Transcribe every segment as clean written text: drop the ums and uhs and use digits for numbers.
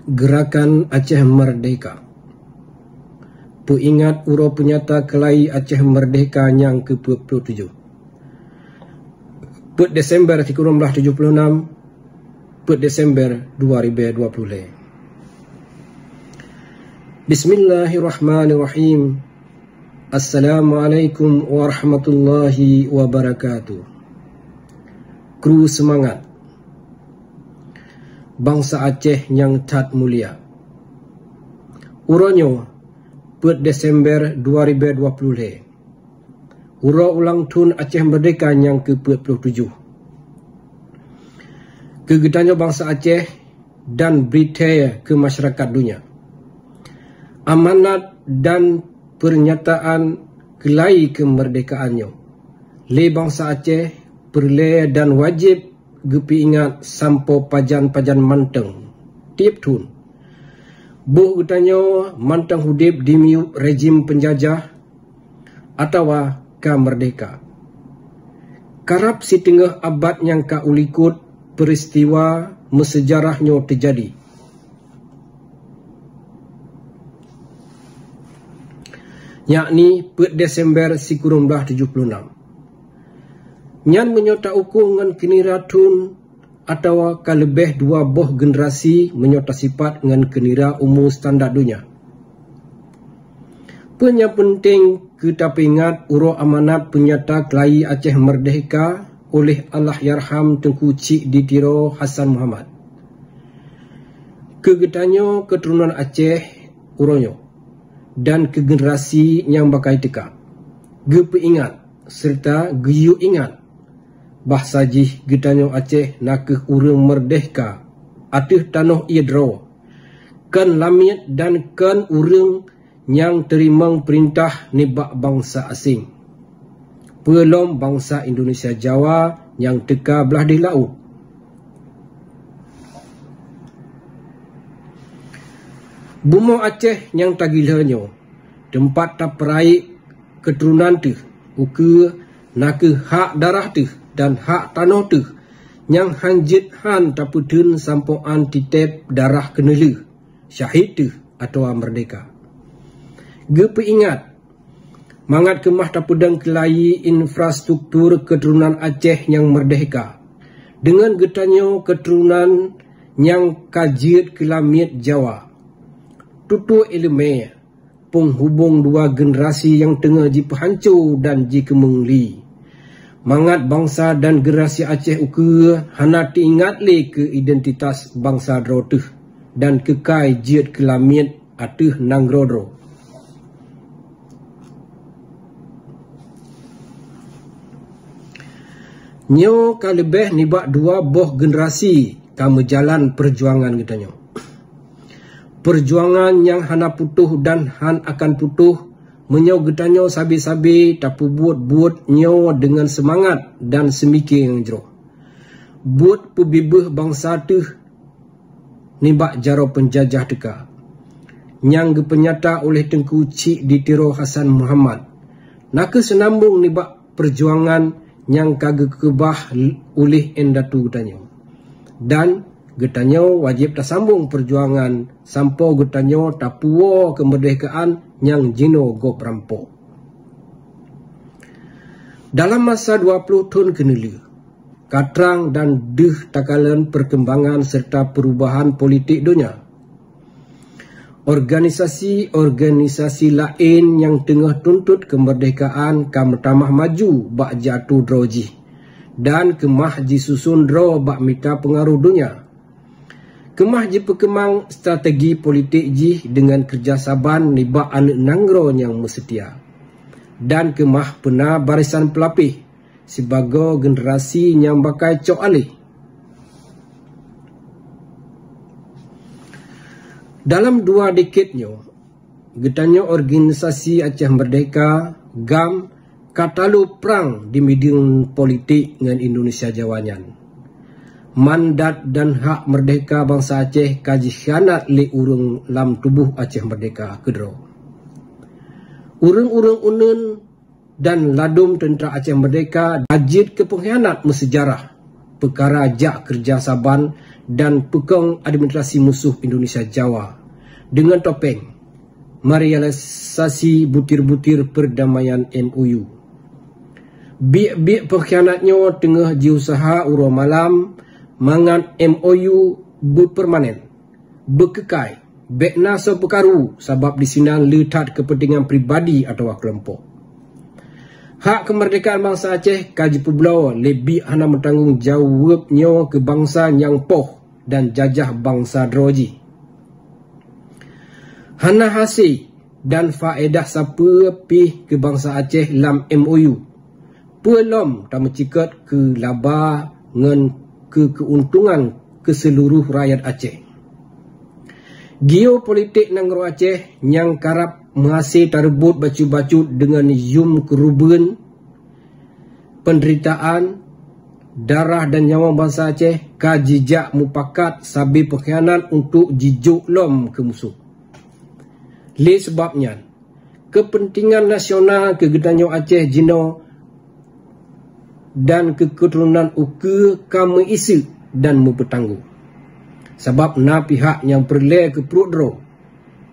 Gerakan Aceh Merdeka. Peringat Uro Penyata Kelai Aceh Merdeka yang ke-27. Per Desember 1976, per Desember 2020. Bismillahirrahmanirrahim. Assalamualaikum warahmatullahi wabarakatuh. Kru semangat. Bangsa Aceh yang tat mulia. Uronyo per Desember 2020. Uro ulang tahun Aceh Merdeka yang ke-47. Kegetanyo bangsa Aceh dan berita ke masyarakat dunia. Amanat dan pernyataan kelai kemerdekaannya. Le bangsa Aceh perle dan wajib gepi ingat sampo pajan-pajan manteng tiap tahun. Buh getanyo manteng hudip di miup rejim penjajah atau ka merdeka. Karap si tengah abad yang ka ulikut peristiwa mesejarahnya terjadi. Yakni per Desember 1976. Nyan menyota ukur dengan kenira tun atau kalebeh dua boh generasi menyota sifat dengan kenira umur standar dunia. Punya penting kita ingat uro amanat penyata kelai Aceh Merdeka oleh Allahyarham Tengku Cik Ditiro Hassan Muhammad. Kegetanyo keturunan Aceh uronyo dan ke generasi yang bakai teka. Gepe ingat serta geyu ingat bahasa jih getanyo Aceh nakeh urang merdeka atih tanoh iedro kan lamit dan kan urang yang terima perintah nibak bangsa asing pelom bangsa Indonesia Jawa yang teka belah di laut. Bumo Aceh yang tagilanyo tempat tak peraik keturunan tu uke nakeh hak darah tu dan hak tanah tu yang hanjit han tapudun sampoan titep darah kenelu syahid tu atau merdeka. Gepe ingat mangat kemah tapudang kelai infrastruktur keturunan Aceh yang merdeka dengan getanyo keturunan yang kajiat ke lamit Jawa. Tutu ilmu penghubung dua generasi yang tengah jipahancur dan jikemengli. Mangat bangsa dan generasi Aceh uke hana diingat le ke identitas bangsa drotuh dan kekai jiat kelamit atuh nangrodro. Nyo kalebeh nibak dua boh generasi kamu jalan perjuangan getanyo. Perjuangan yang hana putuh dan han akan putuh menyau getanyo sabi-sabi tapu buat nyo dengan semangat dan semikir yang jero. Buat pebibeh bangsa tu nibak jaro penjajah teka. Yang gepenyata oleh Tengku Cik Ditiro Hassan Muhammad. Naka senambung nibak perjuangan yang kagak kebah oleh endatu getanyo. Dan getanyo wajib tersambung perjuangan sampo getanyo tapuo kemerdekaan yang jino go perampok. Dalam masa 20 tahun kenelu, katrang dan deh takalan perkembangan serta perubahan politik dunia. Organisasi-organisasi lain yang tengah tuntut kemerdekaan kamtamah maju bak jatuh droji dan kemah jisusun dro bak mita pengaruh dunia. Kemah ji perkemang strategi politik ji dengan kerjasaban nibak anak nanggro yang mesetia. Dan kemah pena barisan pelapih sebagai generasi yang bakai cok alih. Dalam 2 dekadnya, getanyo organisasi Aceh Merdeka GAM katalu perang di medan politik dengan Indonesia Jawanyan. Mandat dan hak merdeka bangsa Aceh kaji khianat li urung lam tubuh Aceh Merdeka kedro. Urung-urung unun dan ladum tentera Aceh Merdeka ajit ke pengkhianat mesejarah perkara jak kerja Saban dan pekong administrasi musuh Indonesia Jawa dengan topeng merealisasi butir-butir perdamaian MOU. Biak-biak pengkhianatnya tengah diusaha urang malam mangan MOU berpermanen, berkekai, bekna seperkaru sebab disinang letak kepentingan pribadi atau kelompok. Hak kemerdekaan bangsa Aceh kaji pulau lebih hana bertanggungjawabnya ke bangsa yang poh dan jajah bangsa Droji. Hana hasil dan faedah siapa pi ke bangsa Aceh lam MOU. Pelom tak mencikat ke laba ngan ke keuntungan ke seluruh rakyat Aceh. Geopolitik Nanggro Aceh yang karap masih terbut bacu-bacu dengan yum kerubuhan, penderitaan, darah dan nyawa bangsa Aceh kajijak mupakat sabi pengkhianat untuk jijuk lom ke musuh. Le sebabnya, kepentingan nasional kegedanyo Aceh Jino dan keketurunan uke kami isi dan bertanggung. Sebab na pihak yang perle ke perut dro,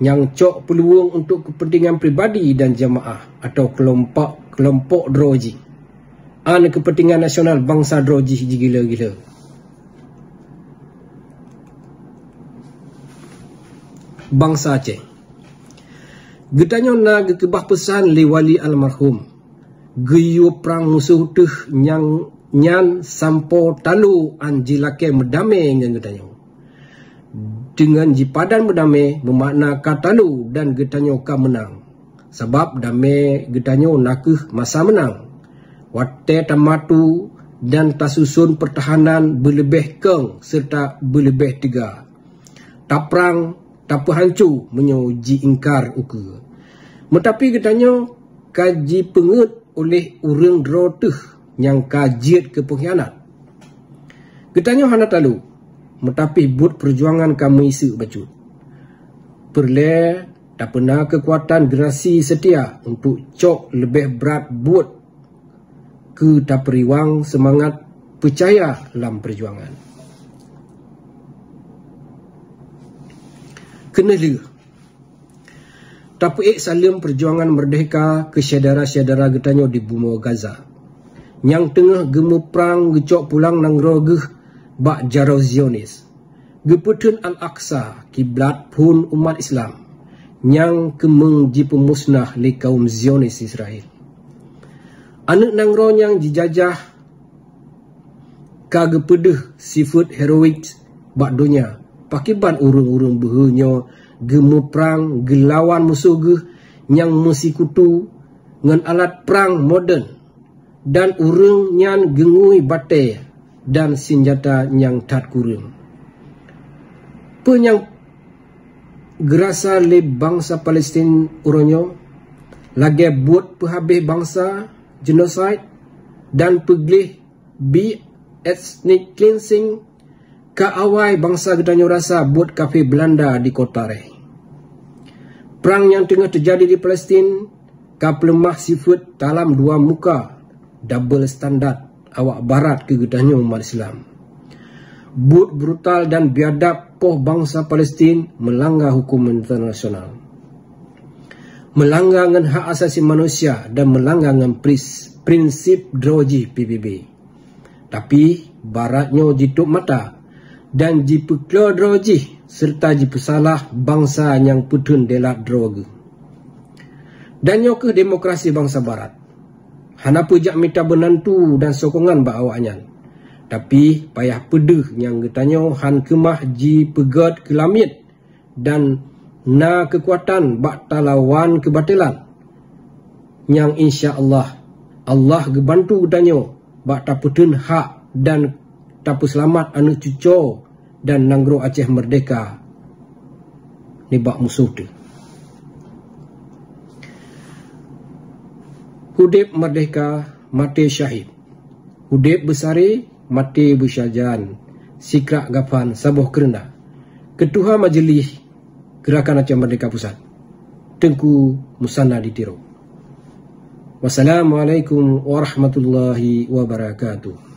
yang cok peluang untuk kepentingan pribadi dan jamaah atau kelompok Droji. An kepentingan nasional bangsa Droji gila-gila. Bangsa Aceh. Getanyo na gekebah pesan li wali almarhum. Geyu perang musuh tuh yang nyan sampo talu anjilake medame dengan getanyo. Dengan jipadan berdamai bermakna katalu dan getanyo ka menang. Sebab damai getanyo nakuh masa menang. Wate tamatu dan tasusun pertahanan berlebih keng serta berlebih tiga. Tak perang, tak hancur menyoji ingkar uka. Metapi getanyo kaji pengut oleh urang drotuh yang kajiat ke pengkhianat. Getanyo hana talu. Metapi but perjuangan kami isu bacut. Perle tak pernah kekuatan generasi setia untuk cok lebih berat buat ke tak periwang semangat percaya dalam perjuangan. Kena lega. Tapi salim perjuangan merdeka ke syedara-syedara getanyo di bumi Gaza. Yang tengah gemuk perang gecok pulang nang rogeh bak jarau Zionis. Geputun Al-Aqsa kiblat pun umat Islam yang kemeng ji pemusnah li kaum Zionis Israel. Anak nangro yang dijajah kagepedeh sifat heroik bak dunia. Pakiban urung-urung behunyo gemu perang gelawan musuh geh yang mesikutu ngan alat perang moden dan urung nyan gengui batai dan senjata yang tak kurang. Penyang gerasa le bangsa Palestin uronyo lagi buat pehabis bangsa genocide dan peglih bi ethnic cleansing ke awai bangsa gedanyo rasa buat kafir Belanda di kota Reh. Perang yang tengah terjadi di Palestin kapelemah sifat dalam dua muka double standard awak barat ke gedanyo umat Islam. But brutal dan biadab poh bangsa Palestin melanggar hukum internasional. Melanggar dengan hak asasi manusia dan melanggar dengan prinsip Droji PBB. Tapi baratnya jituk mata dan jipeklo Droji serta jipesalah bangsa yang putun delat droge. Dan ke demokrasi bangsa barat. Hana pujak minta benantu dan sokongan bak awaknya. Tapi payah pedeh yang getanyo han kemah ji pegat ke lamit dan na kekuatan bak talawan kebatilan. Yang insya Allah gebantu getanyo bak taputun hak dan tapu selamat anu cuco dan Nanggro Aceh merdeka ni bak musuh tu. Hudib merdeka, mati syahid. Hudib besari, mati bersyajan. Sikrak gapan, sabuh kerana. Ketua Majlis Gerakan Aceh Merdeka Pusat, Tengku Musana Ditiro. Wassalamualaikum warahmatullahi wabarakatuh.